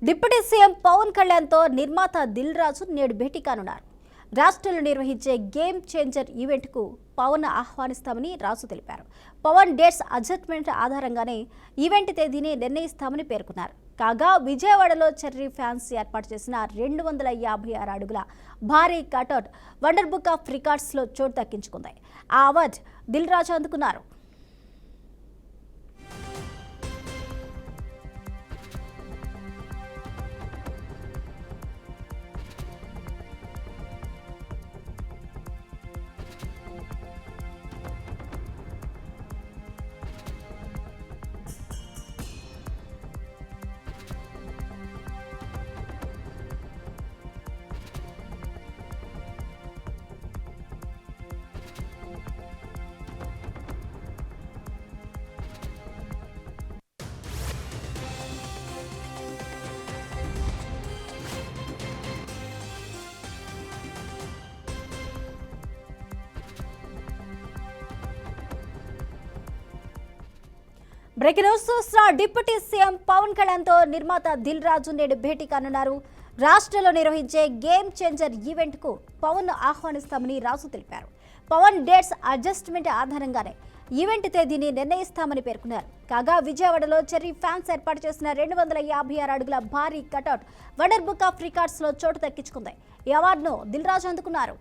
Deputy CM Pawan కళ్యాణ్తో నిర్మాత దిల్ రాజు నేడు భేటీ కానున్నారు. రాష్ట్రంలో నిర్వహించే గేమ్ చేంజర్ ఈవెంట్కు పవన్ ఆహ్వానిస్తామని రాజు తెలిపారు. పవన్ డేట్స్ అడ్జస్ట్మెంట్ ఆధారంగానే ఈవెంట్ తేదీని నిర్ణయిస్తామని పేర్కొన్నారు. కాగా విజయవాడలో చెర్రీ ఫ్యాన్స్ ఏర్పాటు చేసిన 256 అడుగుల భారీ కటౌట్ వండర్ బుక్ ఆఫ్ రికార్డ్స్లో చోటు దక్కించుకుంది. ఆ అవార్డు దిల్ రాజు అందుకున్నారు. బ్రేకింగ్ న్యూస్ చూస్తున్న డిప్యూటీ సీఎం పవన్ కళ్యాణ్తో నిర్మాత దిల్ రాజు నేడు భేటీ కానున్నారు. రాష్ట్రంలో నిర్వహించే గేమ్ చేంజర్ ఈవెంట్కు పవన్ ఆహ్వానిస్తామని రాజు తెలిపారు. పవన్ డేట్స్ అడ్జస్ట్మెంట్ ఆధారంగానే ఈవెంట్ తేదీని నిర్ణయిస్తామని పేర్కొన్నారు. కాగా విజయవాడలో చెర్రీ ఫ్యాన్స్ ఏర్పాటు చేసిన 256 అడుగుల భారీ కటౌట్ వండర్ బుక్ ఆఫ్ రికార్డ్స్లో చోటు దక్కించుకుంది. ఈ అవార్డును దిల్ రాజు అందుకున్నారు.